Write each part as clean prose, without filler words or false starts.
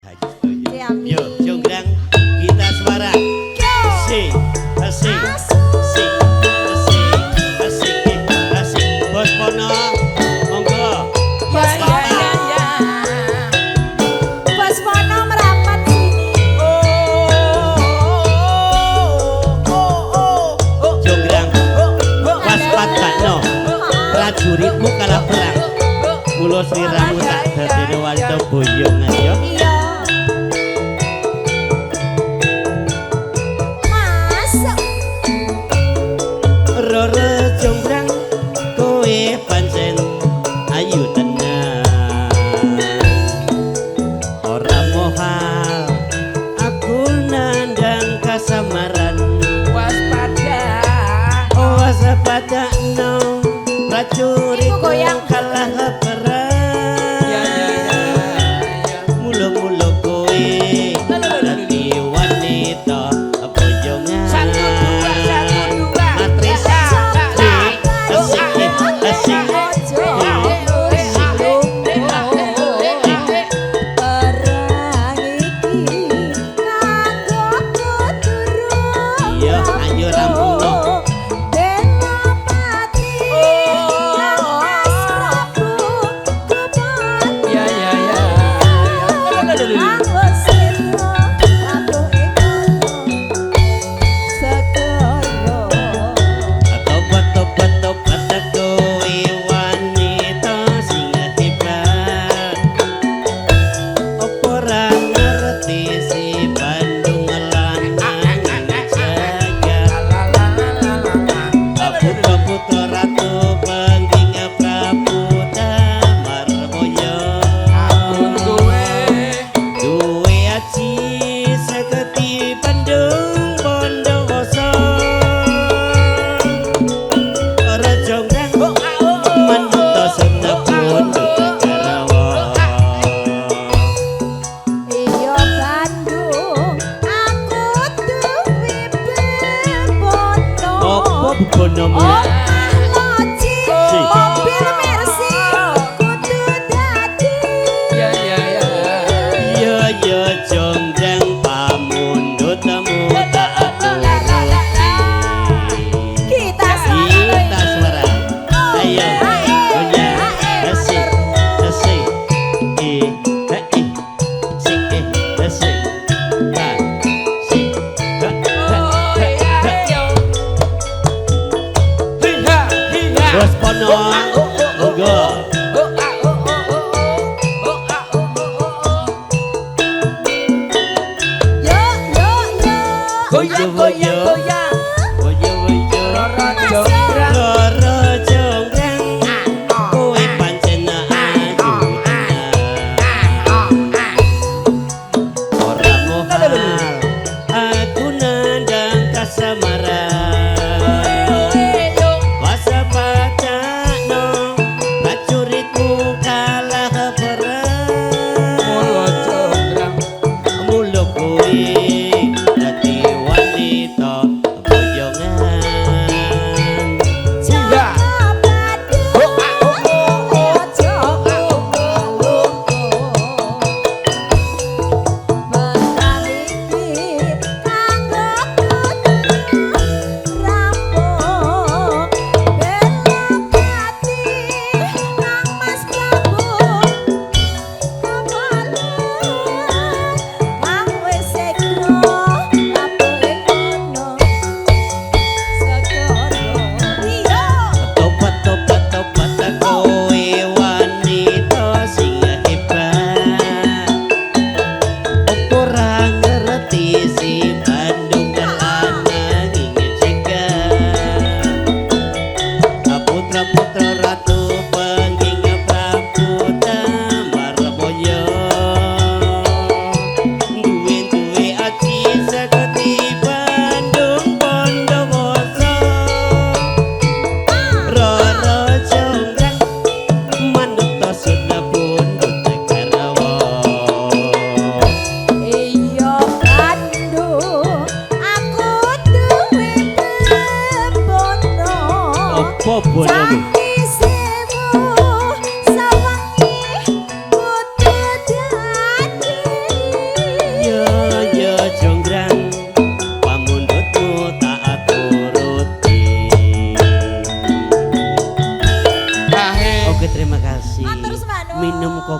Ciami. Yo, jonggrang kita suara. Asik, asik, asik, asik, asik, asik. Bos Pono, monggo. Bos Pono. Bos Pono merapat sini. Jonggrang, waspat bakno. Prajuritmu kalah perang. Kulo sliramu tak dadine wanita boyongan yo. Iya. Masuk. Roro jonggrang kowe pancen ayu tenan. Ora mohal aku nandang kasamaran. Waspada no prajurit Iku goyang. kalah perang.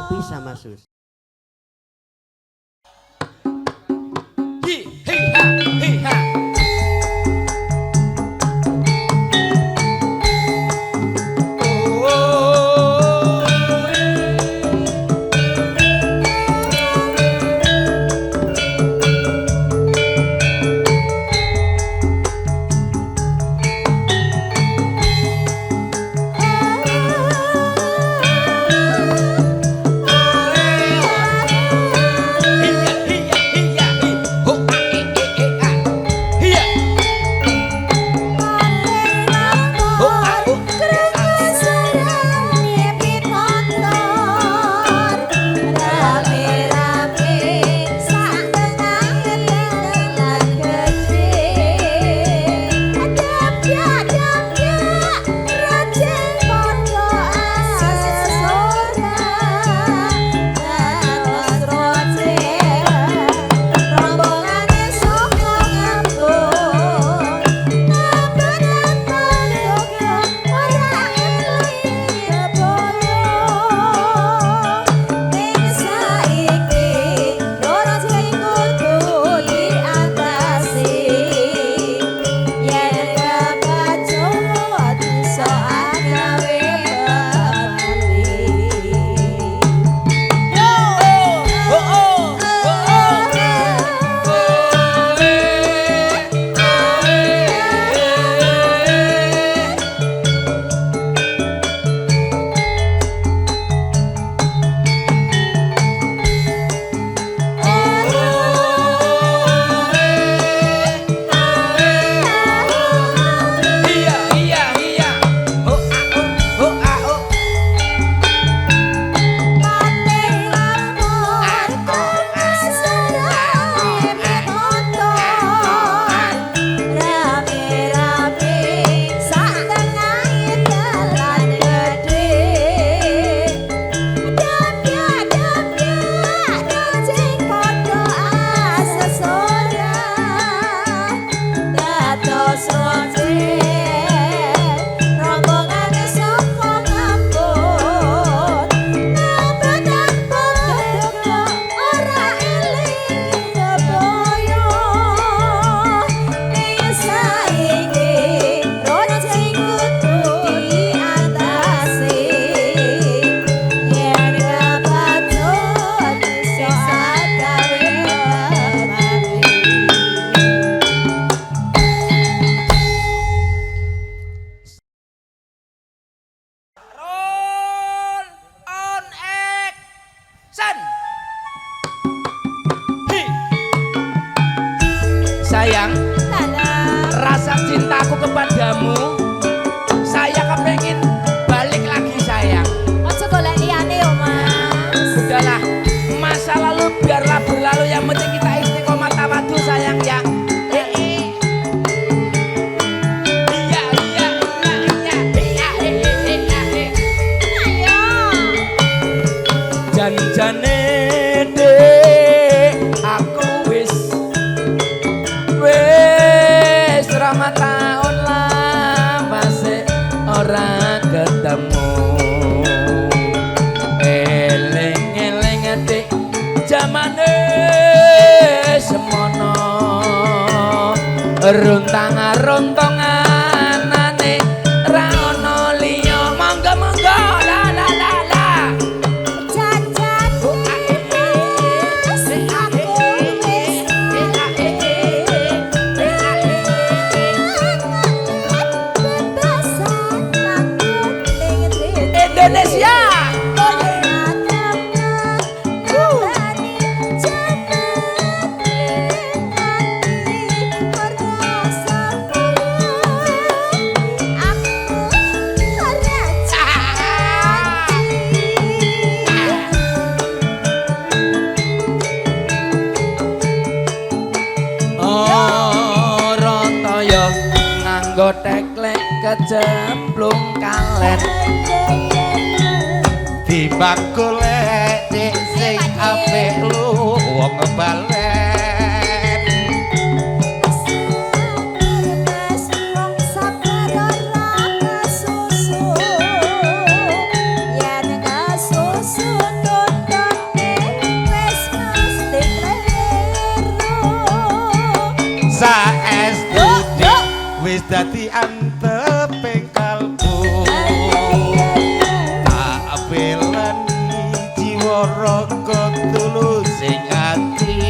kopi sama susu. Hi ha hi ha. Sayang, rasa cintaku kepadamu, saya kepengen balik lagi sayang. Ojo golek liyane yo, Mas. Udahlah, masa lalu biarlah berlalu, yang penting kita istiqomah tawadu sayang ya. Janjane dek aku wis rama tahun lama sih ora ketemu. Eling-eling dek jamane semono runtangan-runtanganane ra ono liya. Monggo-monggo la la la la. Indonesia. Nganggo teklek kecemplung kalet di bakule dik sing apik lu wong balen Susu, yen kasusu dadi anteping kalbu tak belani jiwa raga tulus sing ati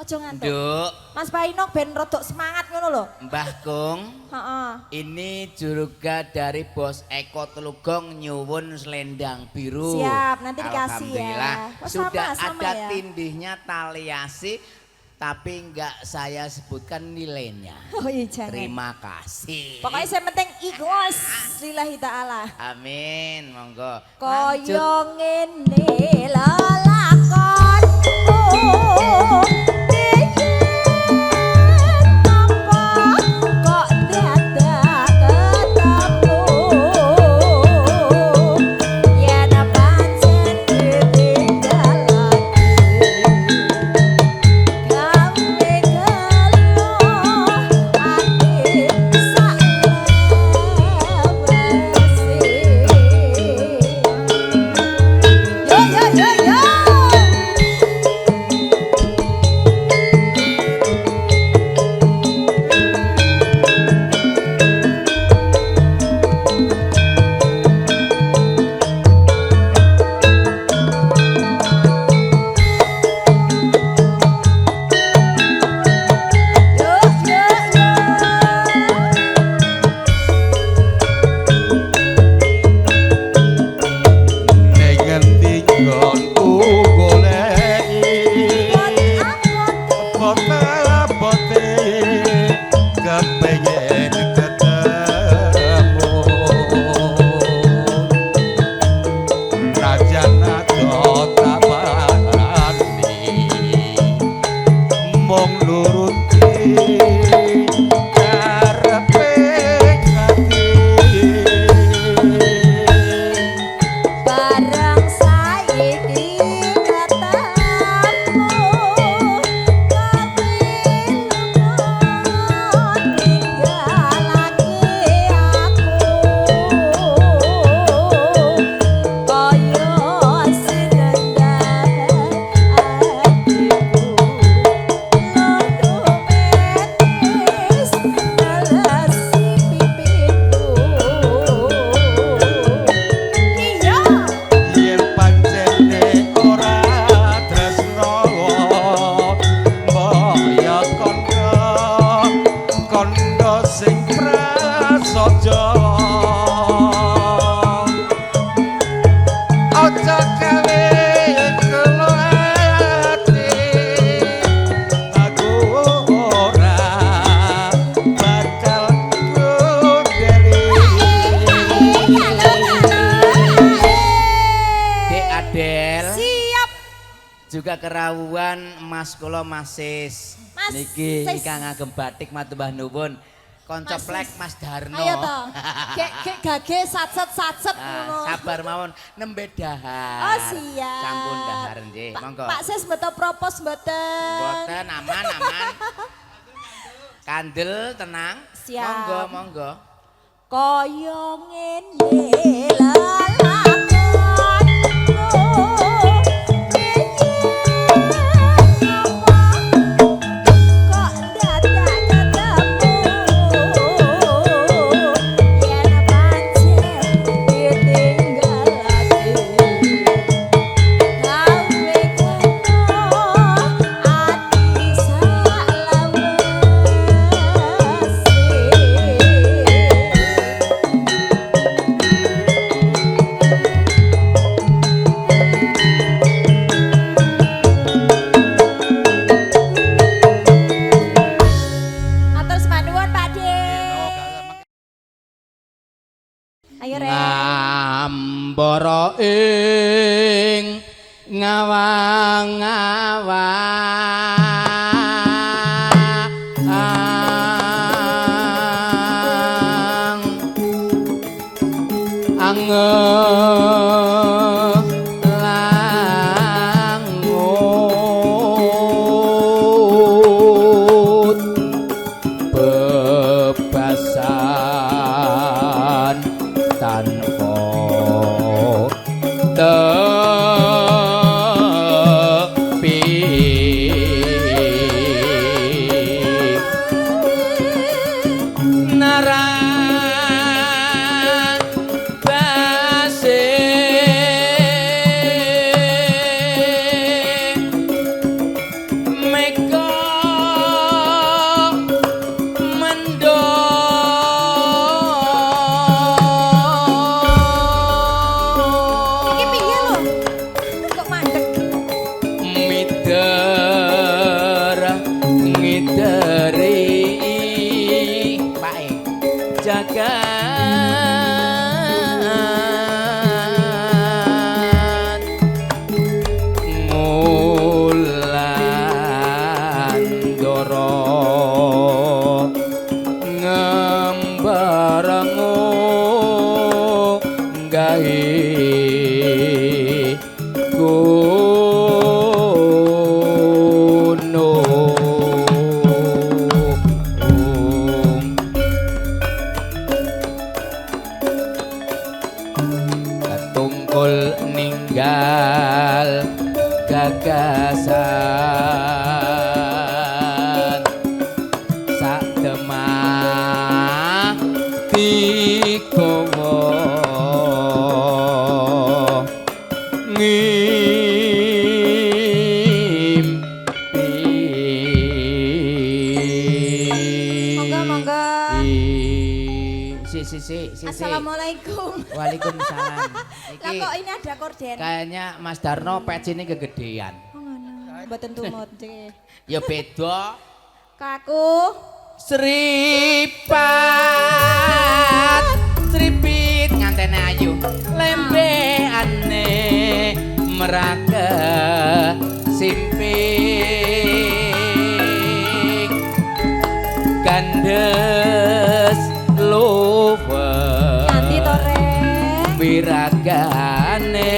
Aja ngantuk. Nduk, Mas Paino ben rodok semangat ngono lho. Mbah Kung. Heeh. Ini juruga dari Bos Eko Telugong nyuwun selendang biru. Siap, nanti dikasih ya. Alhamdulillah. Oh, Sudah sama ada ya. tindihnya tali asih, tapi enggak saya sebutkan nilainya. Oh iya jangan. Terima kasih. Pokoknya yang penting ikhlas lillahi ta'ala. Amin, monggo. Kaya ngene lelakonku yen apa kok dadak ketemu yen pancen ditinggalake gawe gelo ati sak Yo yo yo yo. Yo yo yo. Ning ngendi nggonku goleki bote-bote kepengen ketemu Rajan ado tak wani mung nuruti karepe ati Barang saiki ketemu tapi lunga tinggalake aku kaya sinendang atiku londo metis nalasi pipiku iya yen pancene ora tresno mbaya kondo sing prasaja aja gawe kelo ati aku ora bakal kundeli Dek Adel. siap Juga kerawuan Mas kula Masis. Mas Niki Sis. ingkang ngagem batik matur mbah nuwun. Kanca Mas plek Sis. Mas Darno. ayo toh gek gage satset Ah, ngono sabar mawon nembe dahar. oh siap Sampun dahar nggih. Monggo. Pak Sis mboten propos mboten Boten aman. Kandel tenang. Siap. Monggo. kaya ngene lelakonku yen apa kok dadak ketemu yen pancen ditinggalake gawe kuno ati Atur sepanuwun Pak De. Ayo Rek. Ngambara ing ngawang langut bebasan tanpa tepi narang base bagan ngulan doro ngembarengu gawe gunung ketungkul ninggal gagasan sak demah dikowo Monggo. Si. Assalamualaikum. Waalaikumsalam. Lah kok ini ada korden? Kayaknya Mas Darno patch ini kegedean. Oh ngono. Mboten tumut nggih. Ya beda. Kaku. Sripit ngantene ayu lembeane merake simping gandes luwe Ganti tore. wiragane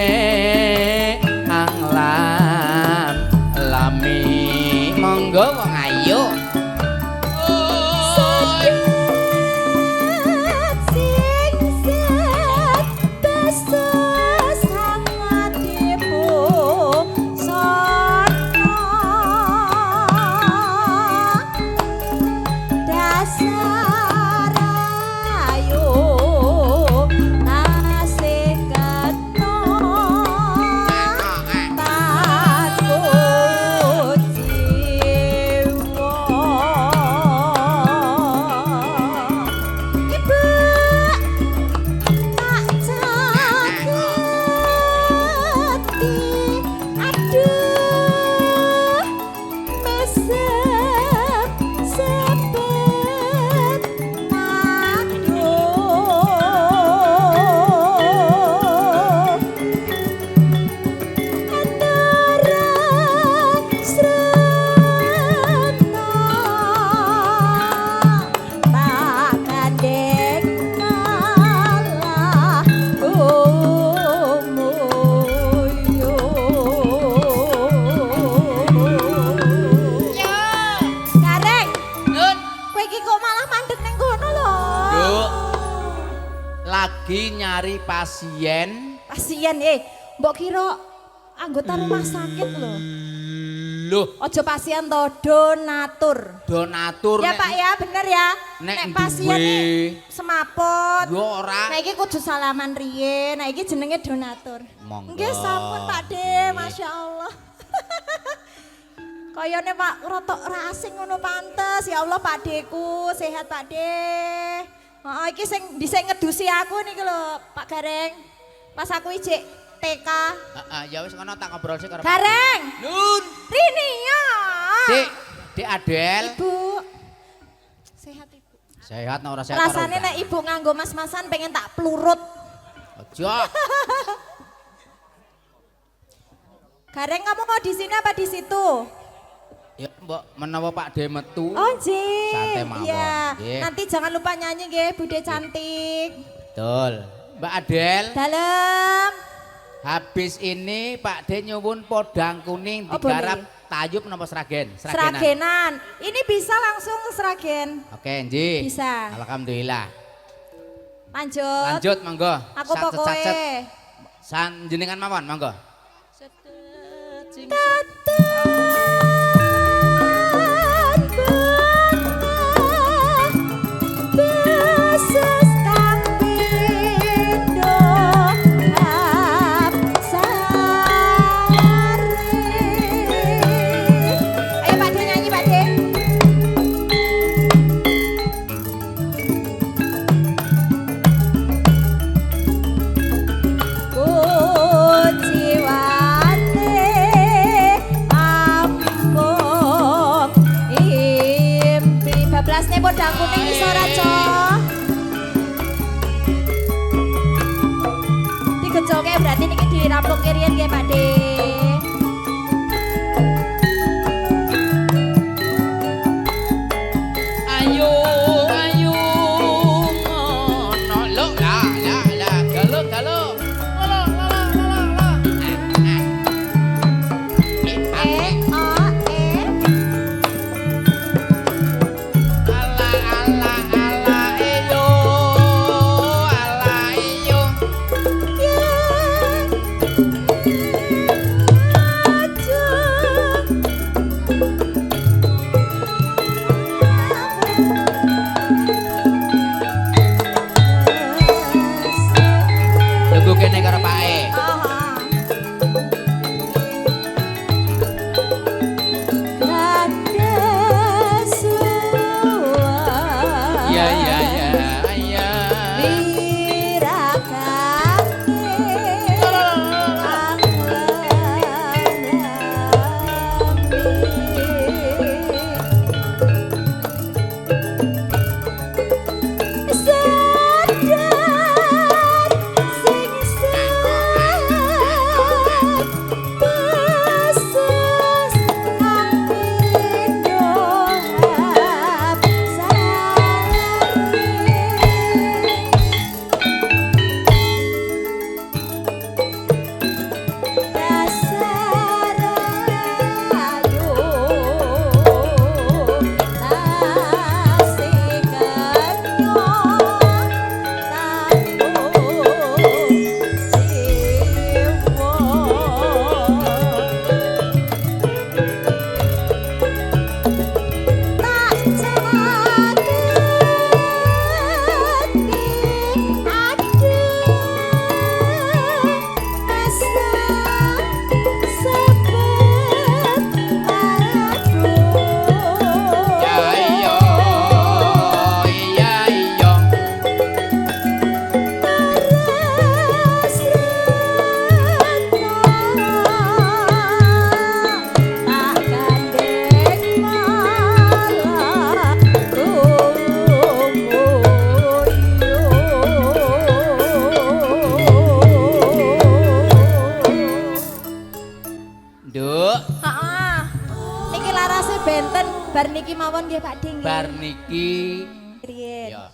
anglam lami monggo wong ayu lagi nyari pasien mbok kira anggota rumah sakit lho. Loh, Ojo pasien to, donatur. donatur Ya Pak ya, bener ya. nek pasien duwe. semaput. Yo ora. Nah iki kudu salaman riyen. Nah iki jenenge donatur. Monggo. Nggih sampun Pak De, Masya Allah. Kayane Pak rotok rasing ngono pantes. Ya Allah Pak Deku, sehat Pak De. Heeh iki sing dhisik ngedusi aku niki lho Pak Gareng. Pas aku ijik TK. Heeh, ya wis kono tak ngobrol sik karo Gareng. Nun. Rini ya. Sik, Dik Adel. Ibu. Sehat Ibu. Sehat ora sehat. Rasane nek Ibu nganggo mas-masan pengen tak plurut. Aja. Gareng kamu mau di sini apa di situ? Ya mbok menawa Pak De metu. Oh nggih. Santai mawon. Iya. Nggih. Nanti jangan lupa nyanyi nggih Bude cantik. Betul. Mbak Adel, Dalam. habis ini Pak De nyuwun podang kuning Oh, digarap boleh. tayub napa sragen? Seragenan. Ini bisa langsung seragen. Oke, nggih. Bisa. Alhamdulillah. Lanjut. Lanjut monggo. Aku pokoknya. San jenengan mawon monggo. Ayo Pak De nyanyi Pak De. Kuciwane ampun impi bablasne podang kuning iso ora, Cok? dirampung kirian nggih Pakde. Ayo ayo ngono lho la galo galo la Tunggu kene karo pake. Iya iya iya iya. benten bar niki mawon nggih Pak Ding. Bar niki riyen. ya.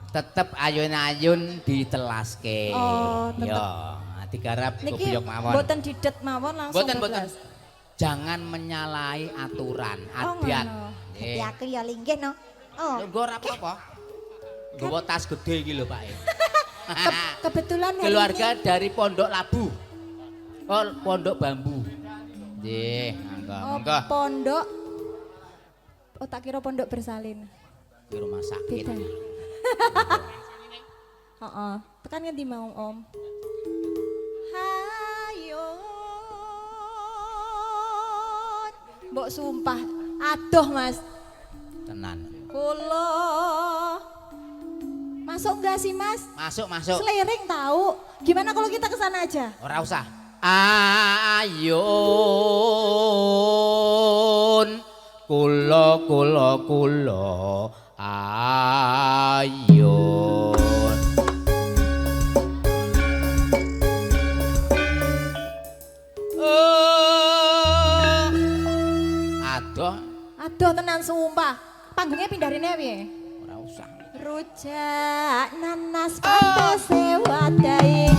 Tetep ayun-ayun ditelaske. Oh, tetep. Ya, digarap niki gobiyok mawon. Mboten didet mawon langsung. Mboten. Jangan menyalahi aturan adat. Hati aku ya linggih no. Oh. Nggo ora apa-apa. Nggawa tas gede iki lho, Pak. Kebetulan keluarga dari Pondok Labu. Oh, Pondok Bambu. Nggih, monggo. Pondok. Oh, tak kira Pondok Bersalin. Di rumah sakit. Beda. Heeh. Tekan ngendi mau Om? Hayo. Mbok sumpah, aduh Mas. Tenan. Kulo. Masuk enggak sih Mas? Masuk. Seliring tahu. Gimana kalau kita ke sana aja? Ora usah. Ayun. Kulo. Ayun. Aduh tenan sumpah. Panggungnya pindah rene piye? Ora usah. Rujak nanas pantes sewadai.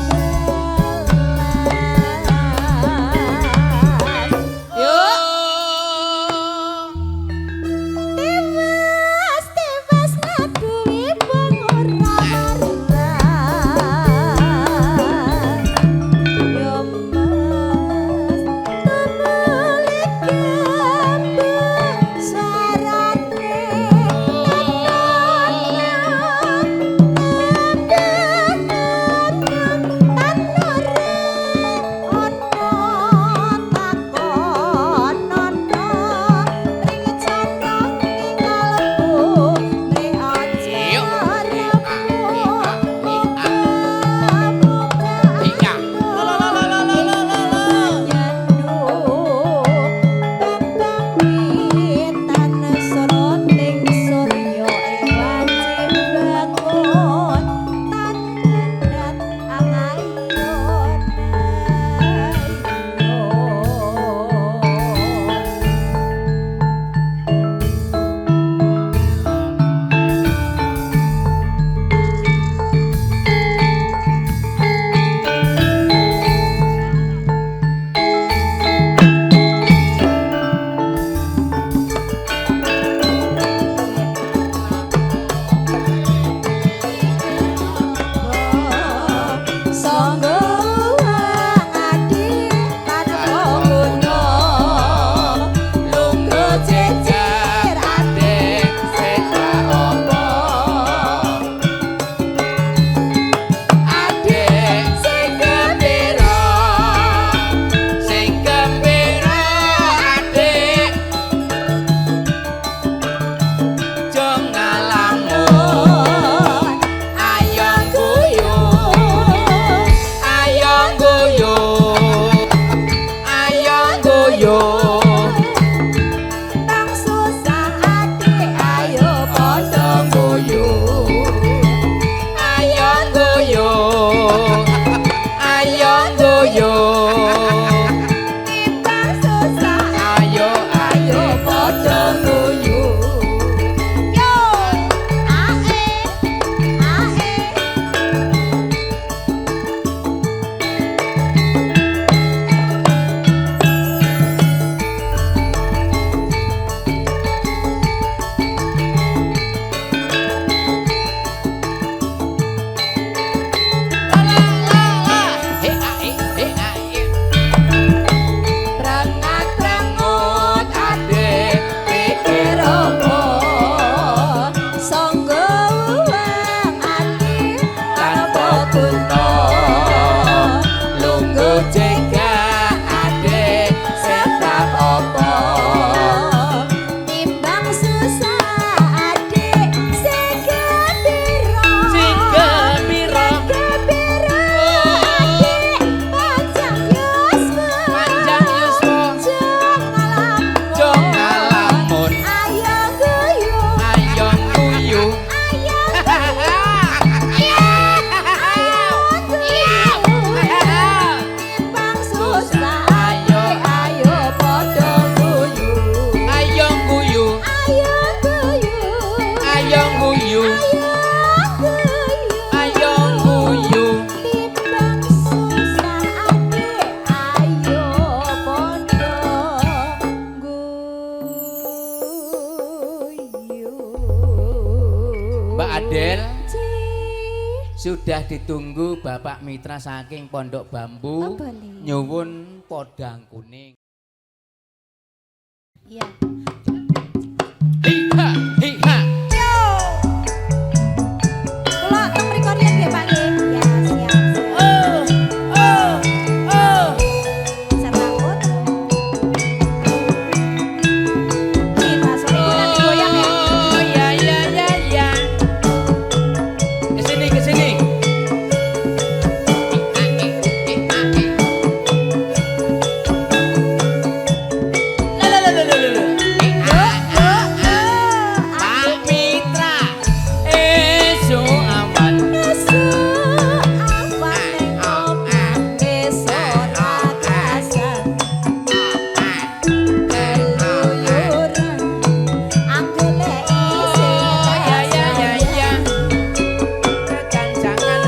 sudah ditunggu Bapak Mitra saking Pondok Bambu. Oh, boleh. Nyuwun podang kuning. Iya. Hiha, hiha. Yo. Kula teng mriku riyen nggih Pak nggih. Ya, siap. Oh, oh, oh. Serangkut. Kita sore nanti goyang ya. Oh, ya, ya, ya, ya. Kesini, kesini. Pak Mitra, esok awan. Ya, ya, ya, ya. Jangan.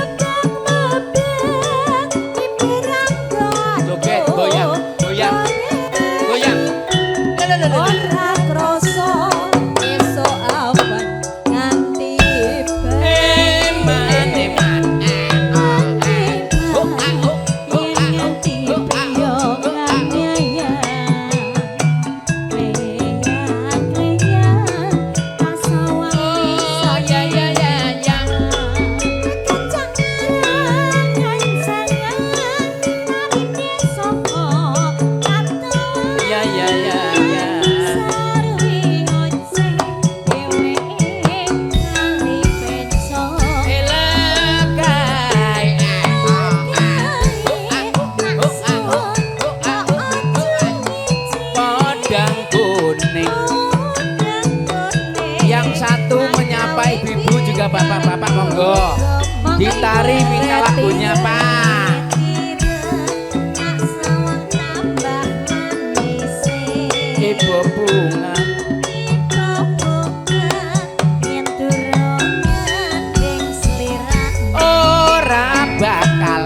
Joget, goyang, goyang, goyang. Ora krasa esuk awan nganti Eman, eman. Oh, ya, ya, ya, ya. Ya, ya, ya, ya. Elakai. Podang kuning. Yang satu menyapa ibu-ibu juga bapak-bapak monggo. Ditari minta lagunya Pak. Ibu bunga. Ora bakal.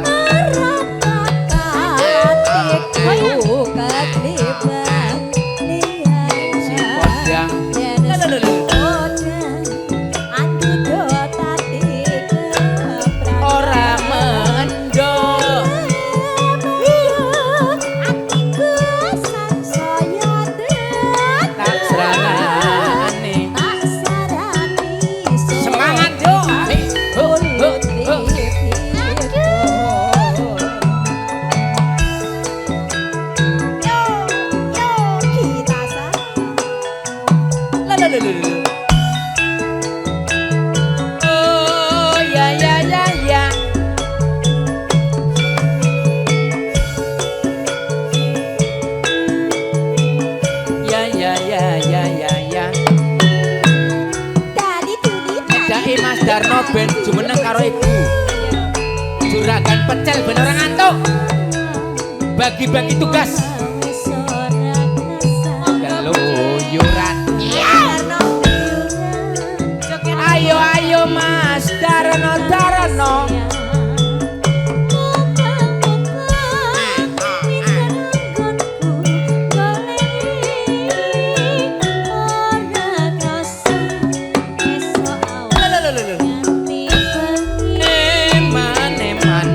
Si podang. Ora mendo. Tak serangane. Semangat yo. Ho, ho, ho. Lalalala. Oh, ya, ya, ya, ya. Ya, ya, ya, ya, ya, ya. Ngedaki Mas Darno ben jumeneng karo ibu. Juragan pecel ben ora ngantuk. Bagi-bagi tugas. Keluyuran. Ayo, ayo Mas Darno, Darno. Lalalala. Eman, eman.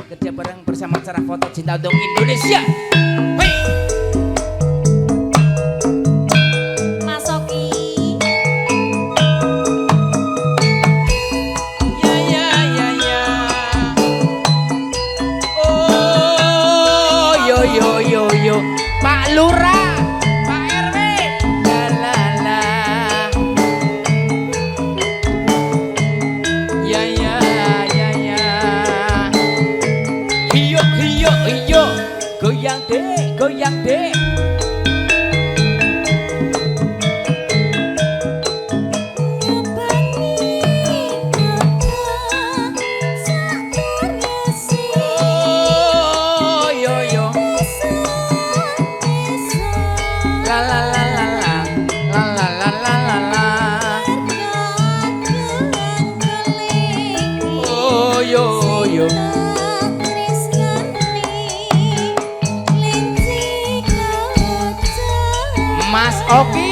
kerja bareng bersama acara foto cinta untuk Indonesia. Hei. Mas Oki. Ya ya ya ya. Oh yo yo yo yo. Pak Lurah, Pak RW. La la la. Ya ya ya ya. Hiyo hiyo hiyo. Goyang dek, goyang dek. Oh yo yo. La la la la la. La la la la la la. Oh yo yo. Mas Oki.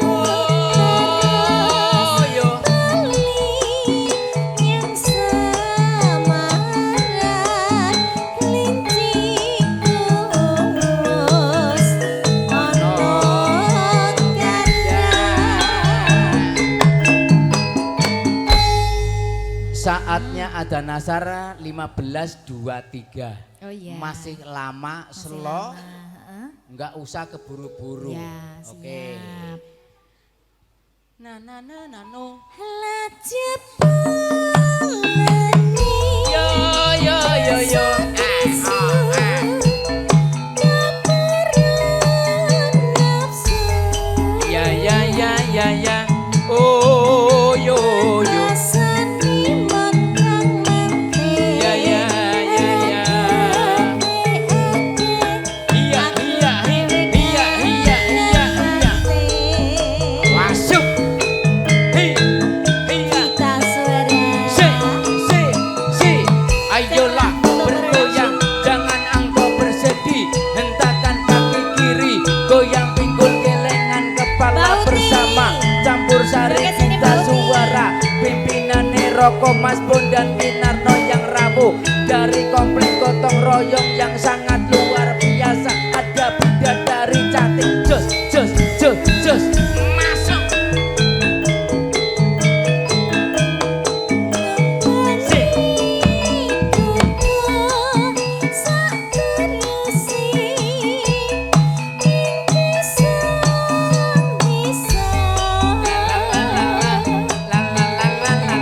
Oh yo. Saatnya ada Nasara 15.23. Oh iya. Masih lama, slow. Enggak usah keburu-buru. Ya, Oke. siap. Na na na na no. Yo yo yo yo. Ya ya ya ya ya. Oh yo yo. Ya ya ya ya. Iya iya iya iya iya iya. Masuk. Hi iya. Si si. Ayolah bergoyang, jangan engkau bersedih. Hentakan kaki kiri, goyang pinggul kelengan kepala Bauti. bersama. Campur sari Joget sini, kita Bauti. suara. Pimpinan Roko Mas Bon dan Winarno yang rapuh. Dari komplek gotong royong yang sangat luar biasa. Ada bidadari cantik. Jos jos jos jos. Masuk. Si. La la la la la la.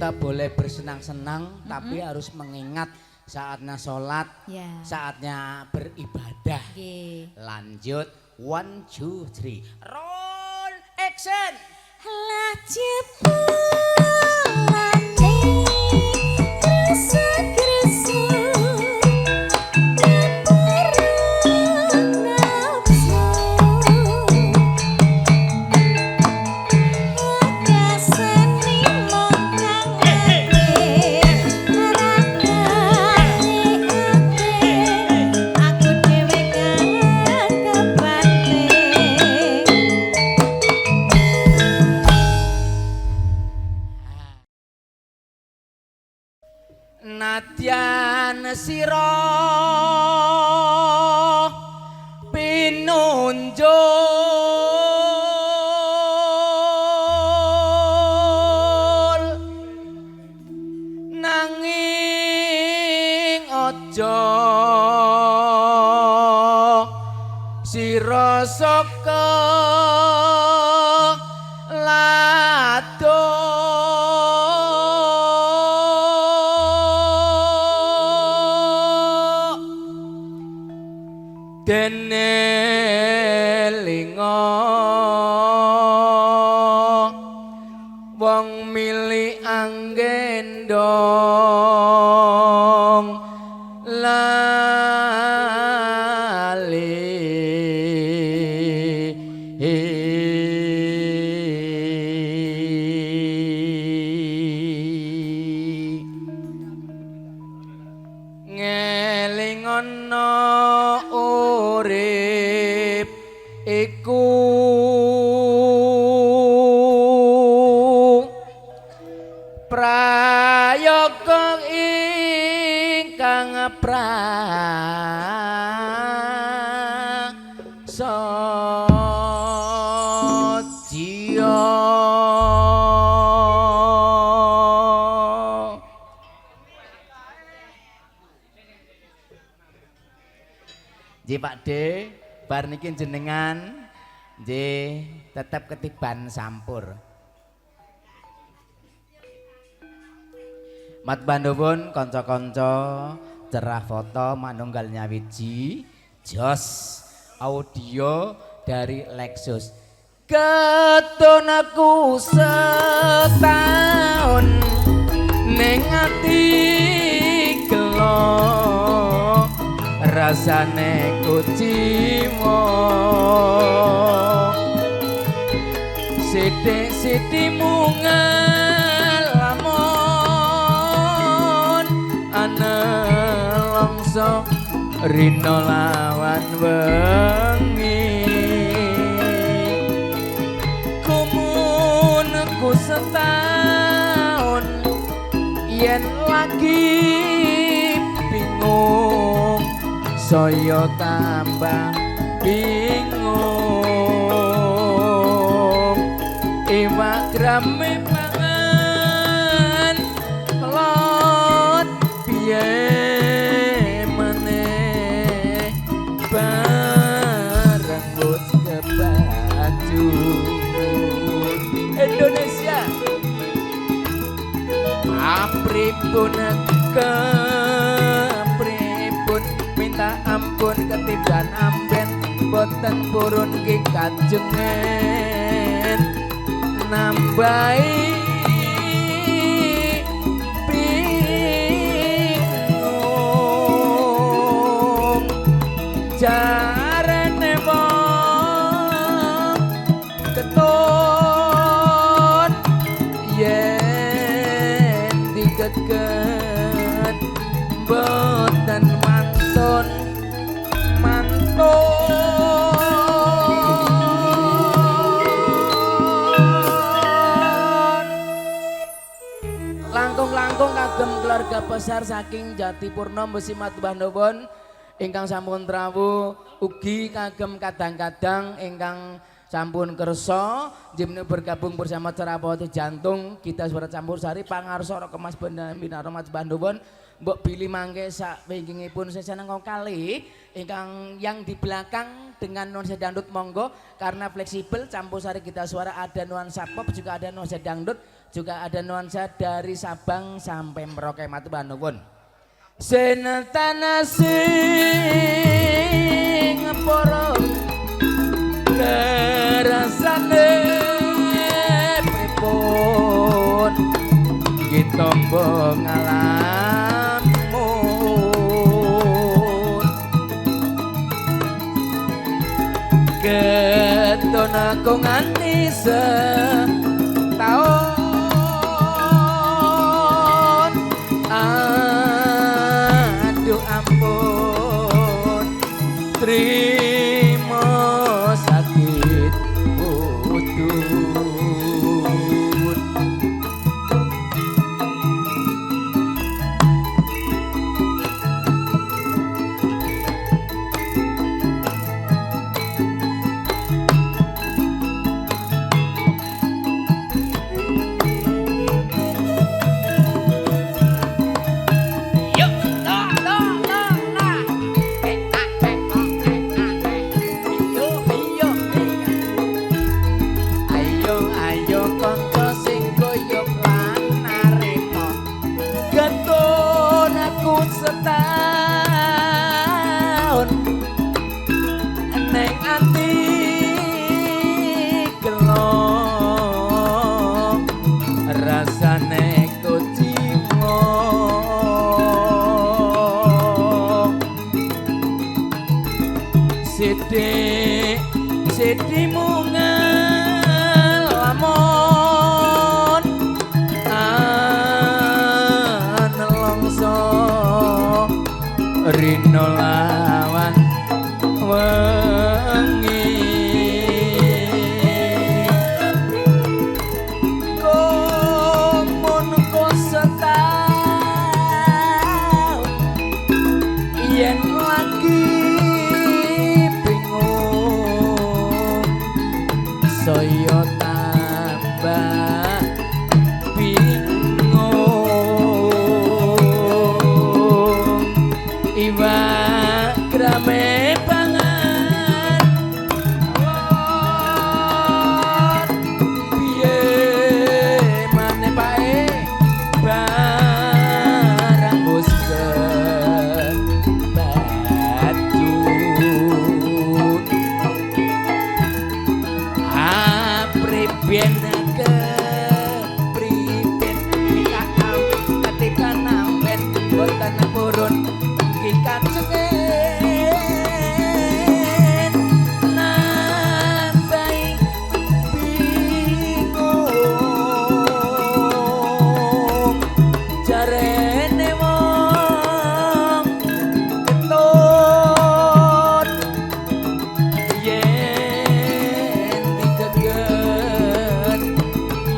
kita boleh bersenang-senang tapi harus mengingat saatnya sholat, Ya. saatnya beribadah. Nggih. Lanjut 1 2 3 roll action. Lah jebulane gresek-gresek diperang nafsu keseni mongkang ate nerakane ate aku dhewe kang kebante. Nadyan sira pinunjul nanging aja sira saka dene linga wong mili anggendong lali ngelingono urip iku prayoga ingkang prasaja. Nggih Pak D, bar niki jenengan nggih tetep ketiban sampur. Mat bandhuwun kanca-kanca cerah foto manunggal nyawiji jos audio dari Lexus. Keton aku setahun ning ati gelo rasane kucimo sithik-sithik mungal lamun ana longso rino lawan wengi kumun ku setahun yen lagi bingung saya tambah bingung iwak grame pangan kelot piye meneh bareng wis kebacut Indonesia apripun kepripun minta ampun ketiban amben boten purun ki kajengen nambahi bingung jarene wong keton yen diget-get boten mantun langkung-langkung kagem keluarga besar saking Jatipurna Besi Mat Bandhuwun ingkang sampun trawuh ugi kagem kadang-kadang ingkang sampun kersa jemne bergabung bersama Cerapati Jantung kita suara campur sari pangarsa Kemas Binaro Mat Bandhuwun Mbok Billy mangke sak winggingipun seseneng kali ingkang yang di belakang dengan nuansa dangdut monggo karena fleksibel campur sari kita suara ada nuansa pop juga ada nuansa dangdut juga ada nuansa dari Sabang sampai Merauke matur nuwun. Senetana sing para kerasane pripun kita ngalamun keton aku nganti setahun aduh ampun trimo sakit udun setahun neng ati gelo rasane kucimo sithik sithik mungal lamun rino lawan wengi komun ko setahun yen lagi bingung saya tambah iwa grame pangan awon piye mane bae barang wis kebatut apripien kepripien ketika namben boten purun kacengen nambai bingung jarene wong ketut yen digeget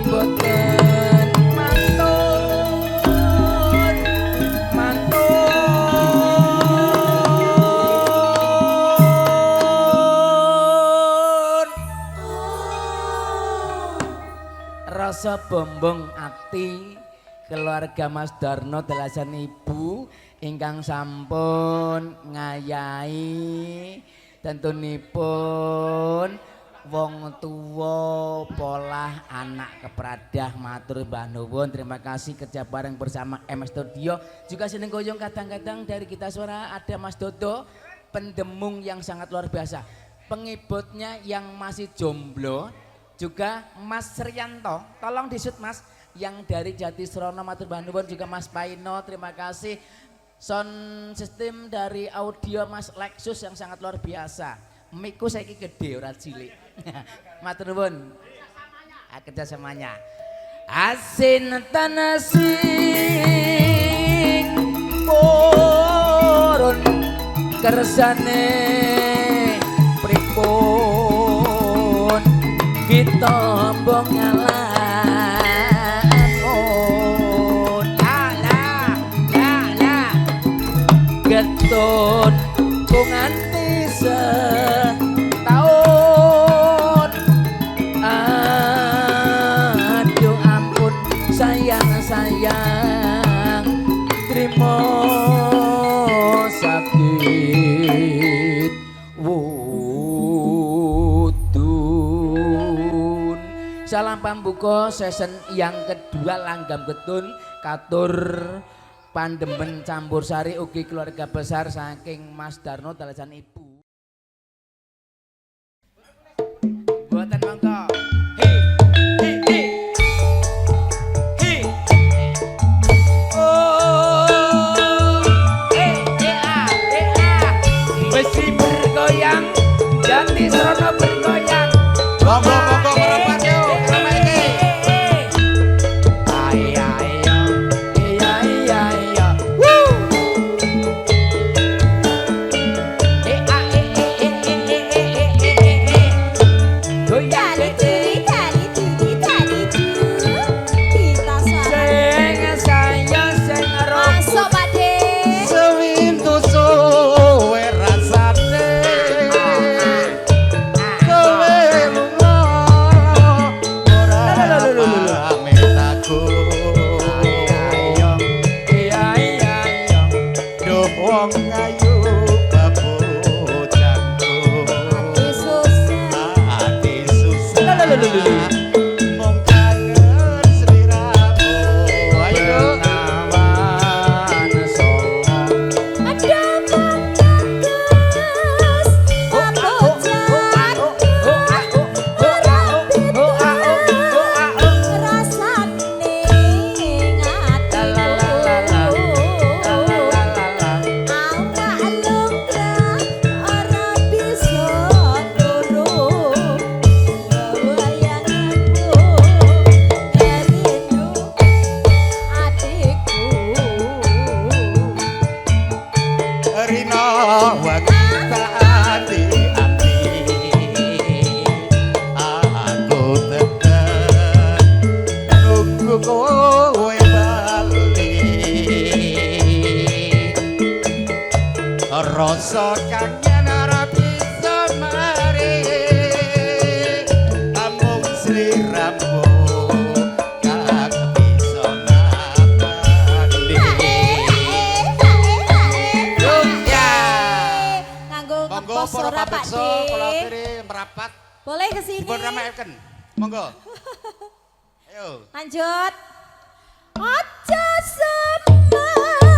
boten mantun rasa bombong ati keluarga Mas Darno dalasan ibu ingkang sampun ngayahi tentunipun wong tuwa polah anak kepradah matur mbah nuwun terima kasih kerja bareng bersama M Studio juga seneng goyong kadang-kadang dari kita suara ada Mas Dodo pendemung yang sangat luar biasa pengibutnya yang masih jomblo juga Mas Srianto, tolong disut Mas, yang dari Jatisrono matur nuwun juga Mas Paino, terima kasih. Sound system dari audio Mas Lexus yang sangat luar biasa. Miku saiki gede ora cilik. Matur nuwun. Kerjasamanya. Asin tanasing purun kersane pripun kita mbong ngalamun la getun ku nganti setahun aduh ampun sayang rama sakit wudun. Salam pambuka season yang kedua Langgam Getun katur pandemen campur sari ugi keluarga besar saking Mas Darno dalasan ibu. Buatan mangga. Hei, hei, hei. Hei. Oh. Hei, besi bergoyang, jati serono bergoyang. Monggo monggo merapat yo, sama iki. Iya. Woo. Goyang Tali duri, kita sing sayang sing masuk Pak De. Sewintu suwe rasane kowe lunga ora pamit aku duh wong ayu babojangku ati susah mung kangen sliramu ayo ngawan songo. Ada mangkas, rasane ngatiku. Awak lumrah ora bisa turu. Bayanganku ngerindu adikku. Rina wanita hati-hati aku tetep nunggu kowe bali rasa kangen ora bisa mari amung sliramu kang bisa nabani Nganggo monggo ngepos para ora Pak pabeksa De. kula aturi merapat Boleh ke sini. dipun ramaiken monggo ayo Lanjut. Aja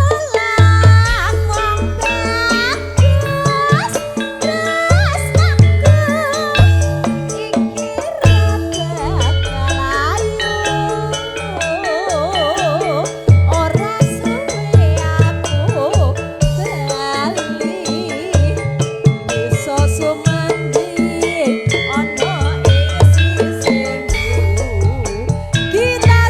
semelang wong bagus tresnaku iki ra bakal ayu. Ora suwe aku bali bisa sumendhi ana ing sisimu. Kita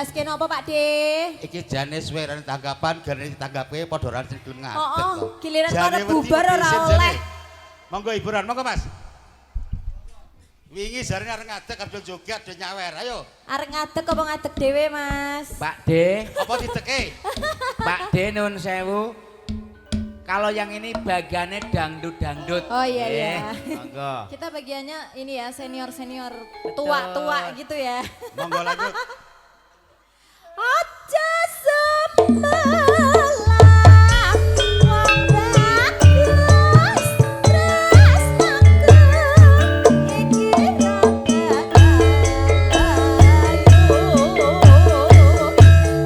Dijelaske napa Pak De? Iki jane suwerane tanggapan, gane tanggape padha ora sing gelem ngadeg Oh, to. giliran Jane pada wedi bubar ora isin oleh. jane. Monggo hiburan, monggo Mas. Wingi jarene arep ngadeg kabeh joget do nyawer. Ayo. Arek ngadeg apa ngadeg dhewe, Mas? Pak De, Apa diteke? Pak De nun sewu. Kalau yang ini bagiannya dangdut-dangdut. Oh iya iya. Monggo. Kita bagiannya ini ya senior-senior, Betul. tua-tua gitu ya. Monggo lanjut. Aja sebelah wong bagus tresnaku iki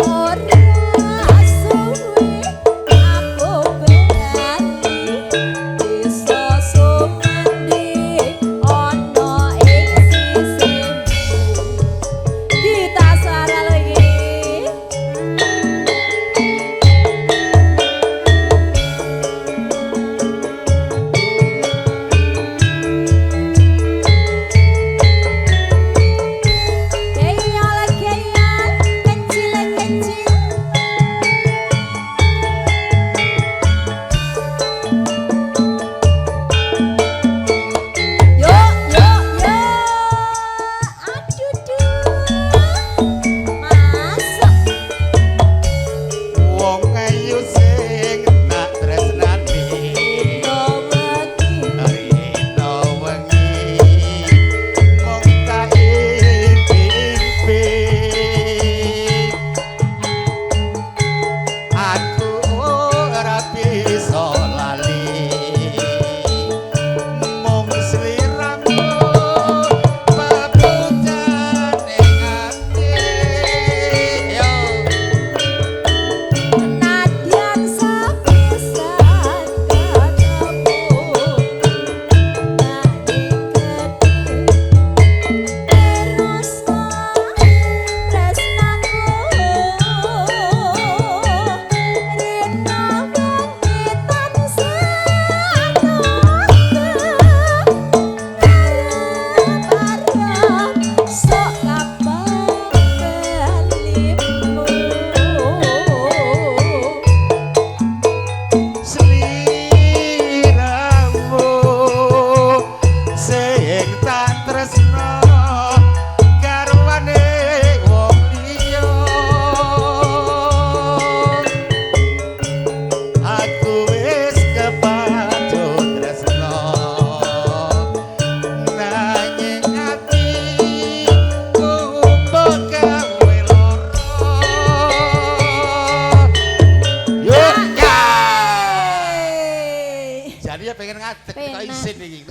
ora suwe aku berani bisa sumandi ono ing sisihmu kita suara lagi. Keyal keyal kecil kecil. Yo yo yo. Aduh duh. Masuk. Wong ayu sing tak tresnani. Rino wengi mung tak impi-impi. Aku ora bisa lali. Mung sliramu peputan ing ati. Yo. Nadyan sepisan ketemu nanging gedhe terus tresnaku rena wengi tansah arep-arep sok kapan balimu. Sliramu sing tak tresno garwane wong liya. Aku wis kepacut tresno nanging atiku pegawe lara. Yo ya. Jadi ya pengen ngadeg kok Penak. isin iki.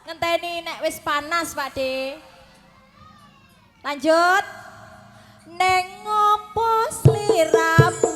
Ngenteni nek wis panas Pak De. Lanjut. Neng ngopo sliramu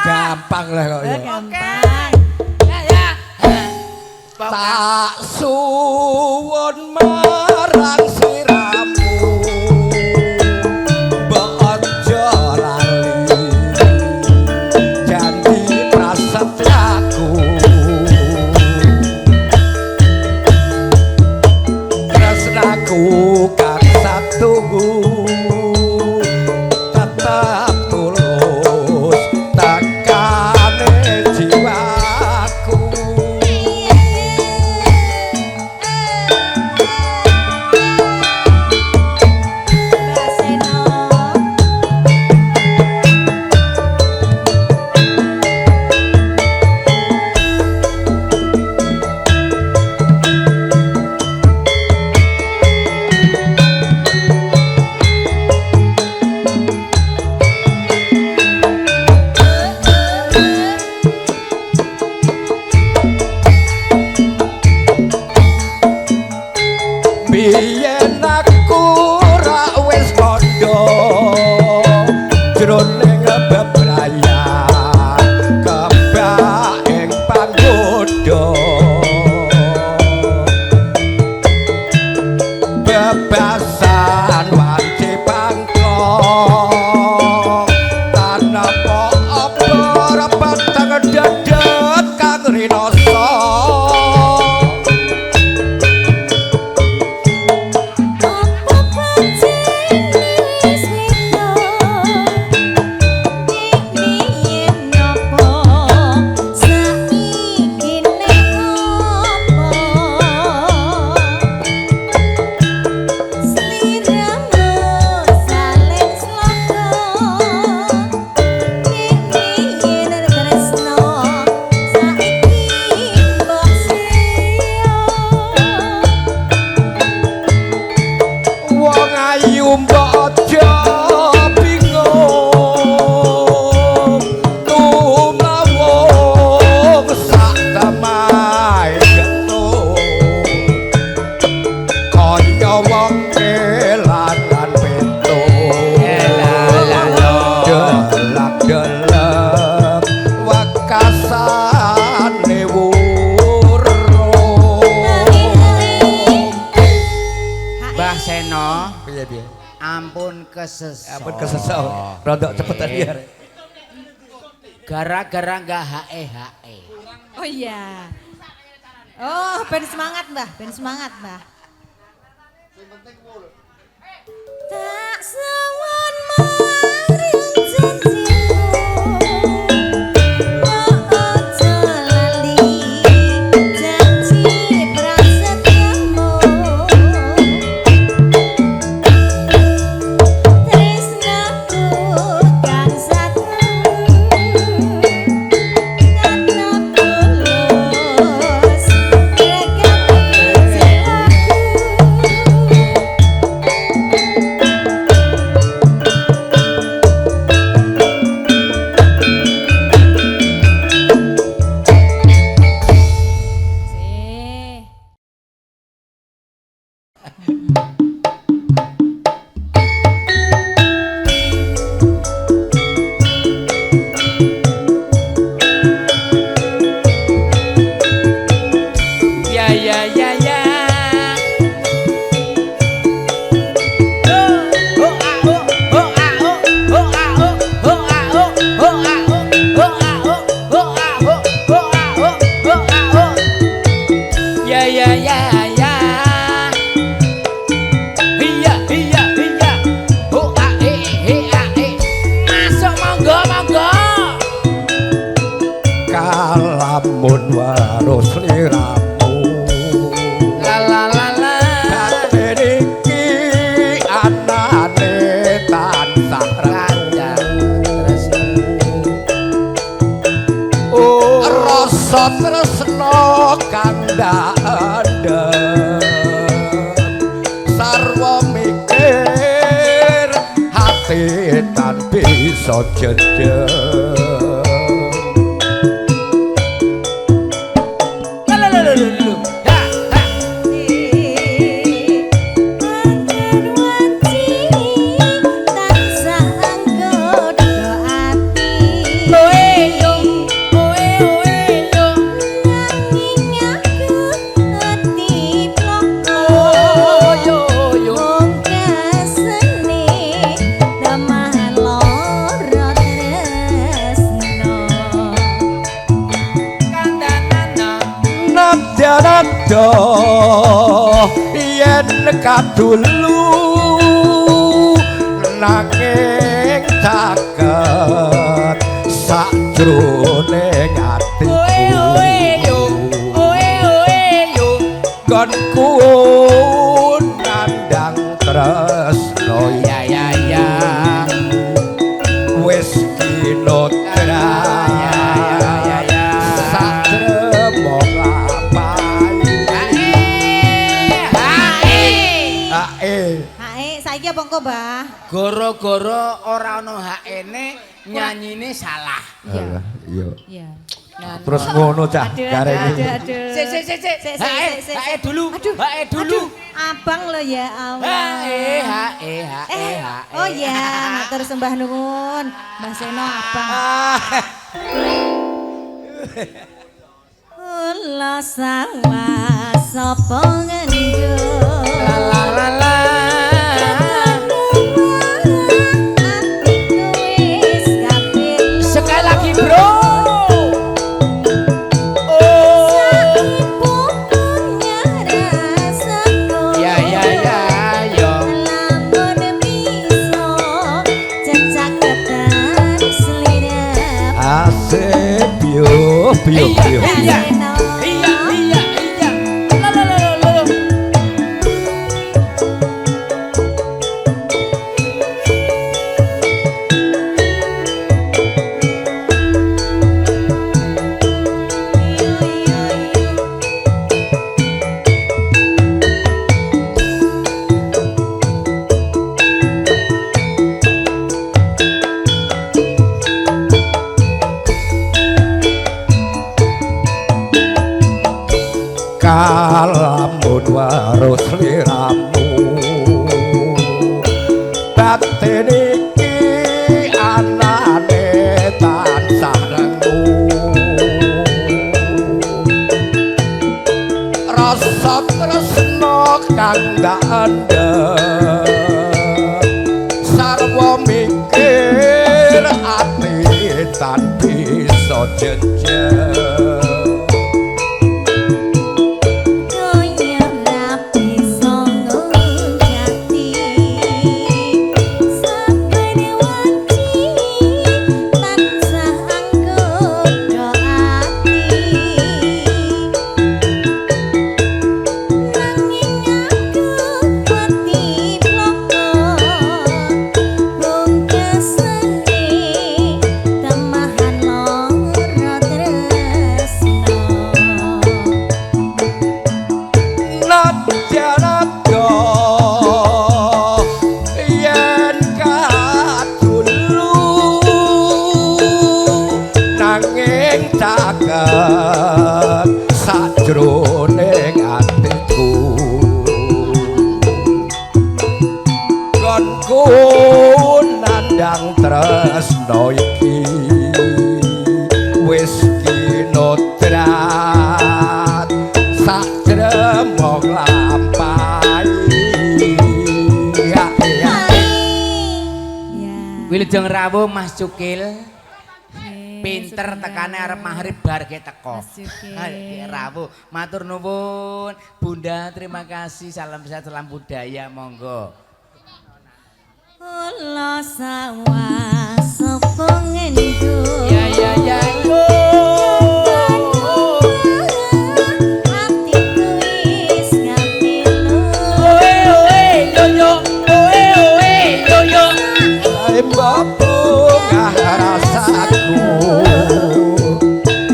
gampang lah kok ya. Gampang. Tak suwun marang siramu mbok aja lali janji prasetyaku tresnaku kang satu tetap tulus tekane jiwaku. Biyen aku ra wis kandha jroning bebrayan kebak ing panggoda bebasan wanci pangklong tanpa apa peteng dedet kang rinoso. Ampun kesesok. Ampun kesesok. Rodok cepetan ya. Gara-gara enggak hae. Oh iya. Oh, ben semangat, Mbah. Ben semangat, Mbah. Tak suwun maring janjimu. Ojo lali janji prasetyamu. Tresnaku kang satu tetap tulus regane jiwaku. Sih. Ya ya ya ya. Ya ya ya ya. Iya iya iya. Ho a e he a e. Masuk monggo monggo. Kalamun waros liramu. La la la la. Iki anane tansah ranjang tresno. Oh rasa tresno kang ndandem sarwa mikir hati tan bisa jedem. Akan wanci tansah anggodo ati. padha yen kadulu nanging caket sajroning atiku gonku nandang tresno Ya ya ya. wis kinotra satremo lapai Hae, saiki apa engko, Mbah? Goro-goro ora ono hakene nyanyine salah. iya Iya. terus ngono cah garene Sik. Hae dulu. Hae dulu. Abang lo ya Allah. Hae. Oh ya, matur sembah nuwun. Mbah Seno abang. Kula sawah sapa ngendho. La la la. Sekali lagi, Bro. asik biyo Iya. La. kalamun warus liramu batin iki anane tansah rengu rasa tresno kang ndak andhep sarwa mikir ati tan bisa jejer sajroning atiku gonku nandang tresno iki wis kinodrat sajremong lampahi Wilujeng rawuh Mas Cukil. Pinter tekane arep maghrib bar ke teko. Rawuh. Matur nuwun. Bunda terima kasih. Salam sehat salam budaya monggo. Kula sawah sapa ngendho. Ya. Atiku wis ngapilu. Yo. Mbapku ngarasaku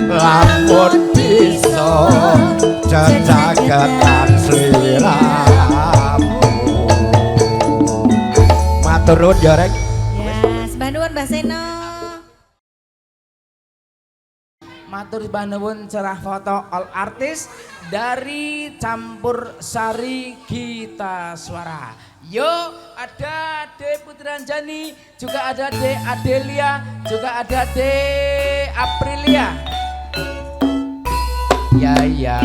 lamun bisa jejagatan sliramu matur nuwun ya rek Ya, sembah nuwun Mbah Seno. Matur sembah nuwun cerah foto all artis dari Campur Sari Gita Suara. Yo, ada De Putranjani, juga ada De Adelia, juga ada De Aprilia. Ya.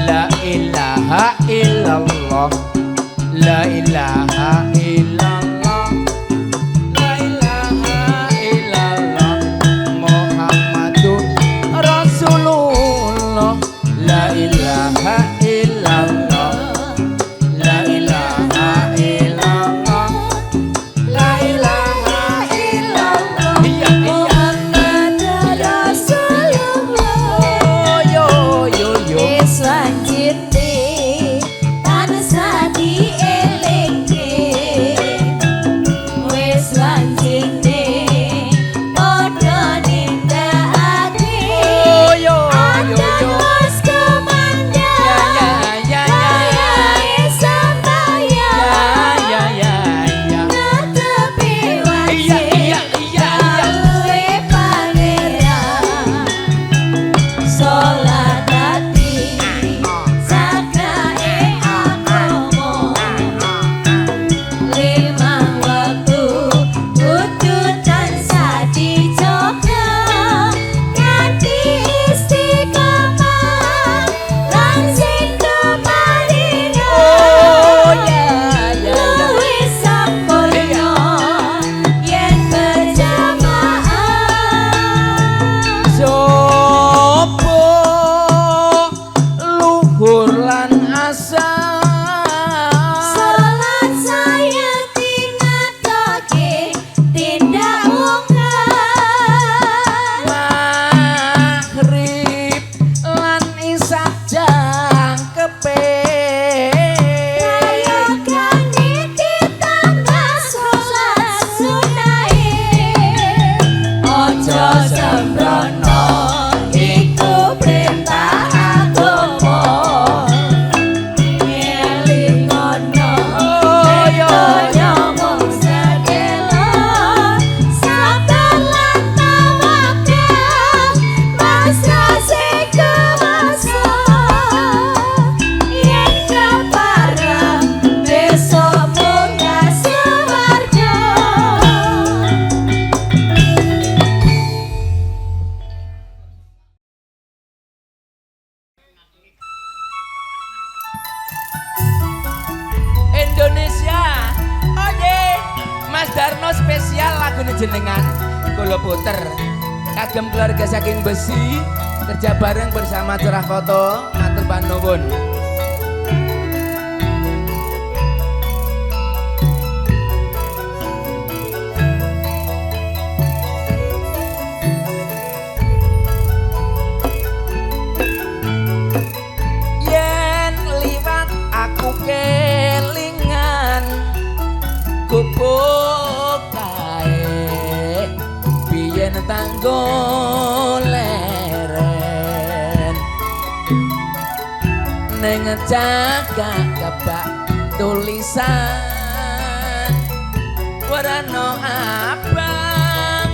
La ilaha illallah, la ilaha illallah, la ilaha illallah. Darno spesial lagune jenengan kula puter kagem keluarga saking Besi kerja bareng bersama Curah Foto matur panuwun. Yen liwat aku kelingan gubuk kae biyen tanggo leren ning jaga kebak tulisan warna abang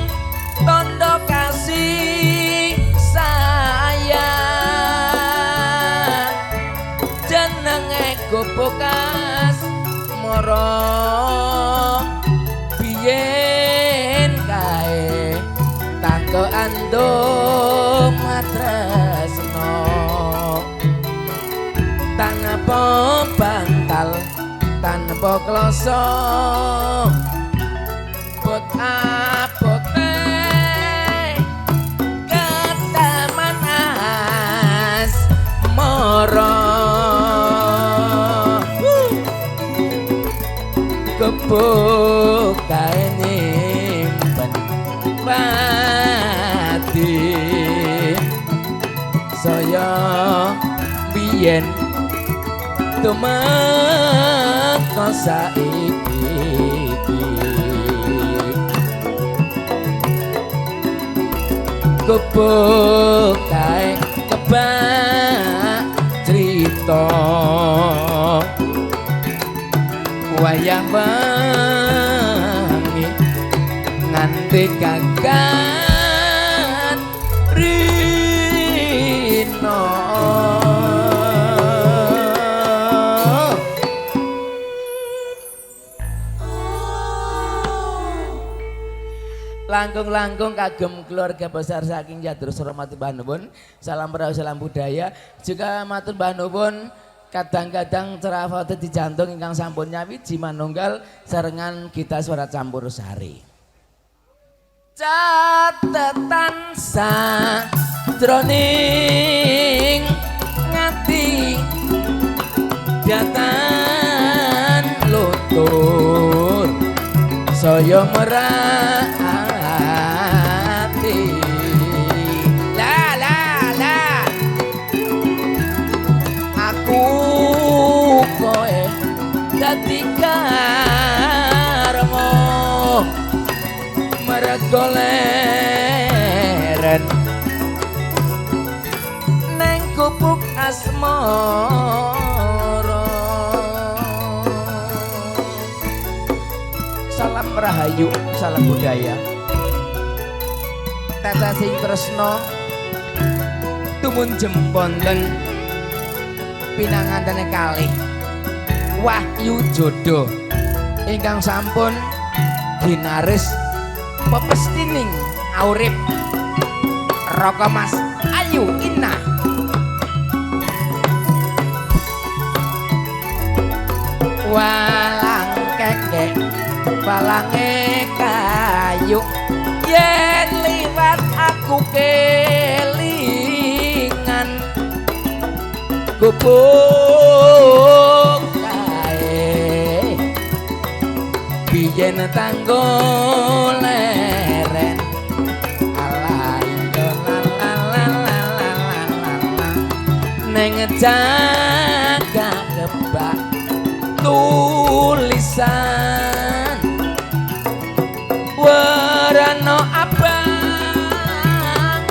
tondo kasih sayang jenenge gubuk kas moro biyen kae tanggo andum matresno tanpa bantal tanpa kloso bot abote kataman as moro kebuk kae nyimpen pati saya biyen tumeka saiki kebuk kae kebak crita wayang wengi nganti gagan rino langkung-langkung kagem keluarga besar saking Jadro Suromati Banubun salam perahu salam budaya juga matur Banubun kadang-kadang Curah Foto dijantung ingkang sampun nyawiji manunggal sarengan kita suara campur sari catetan sajroning ngati datan luntur saya merati aku koe dadi karmo mergo leren neng gubuk asmara salam rahayu salam budaya tata sing tresno tumun jemponten pinangantene kalih Wahyu Jodoh ingkang sampun dinaris pepestining aurip Roko Mas Ayu Inah walang kekek balange kayu yen liwat aku kelingan gubuk kae biyen tanggo leren alai neng jaga kebak tulisan warna abang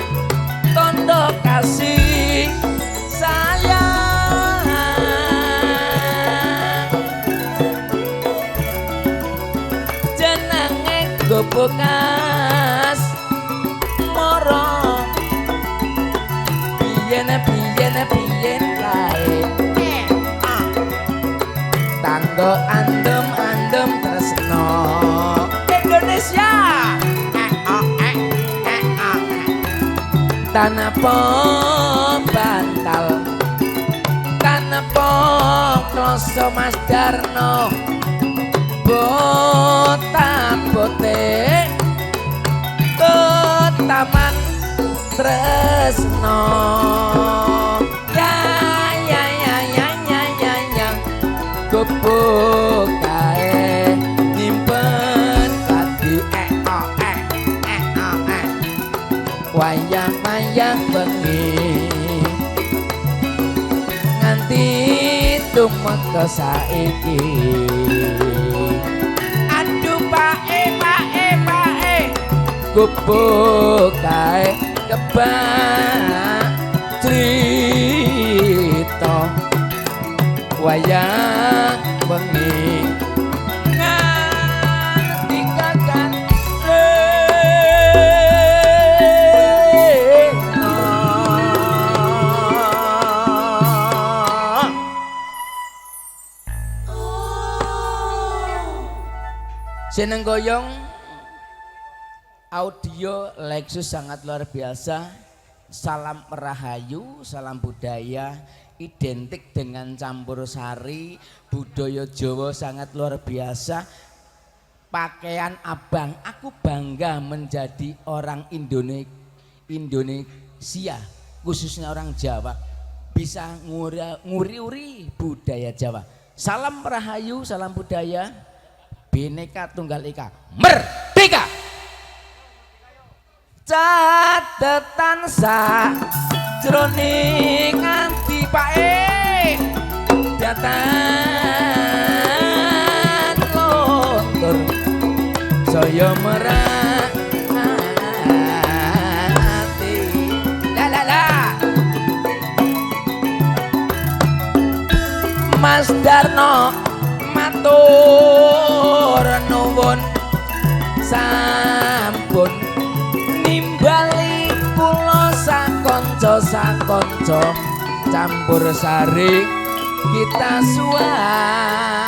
tondo kasih sayang jenenge gubuk kas moro biyen kae tanggo andem tresno Indonesia tanpa bantal tanpa kloso Mas Darno botan tresno ya gubuk kae nyimpen padi wayang-wayang bengi nganti tumeka saiki aduh pae gubuk kae kebak cerita wayang bengi nganti kakak seneng goyong audio Lexus sangat luar biasa. Salam Rahayu, salam budaya identik dengan campur sari budaya Jawa sangat luar biasa. Pakaian abang, aku bangga menjadi orang Indonesia khususnya orang Jawa bisa nguri-uri budaya Jawa. Salam Rahayu, salam budaya. Bhinneka Tunggal Ika merdeka. Catetan sajroning ati pae datan lontur saya merati la Mas Darno matur nuwun sampun nimbali kula sakonco campur sari kita suara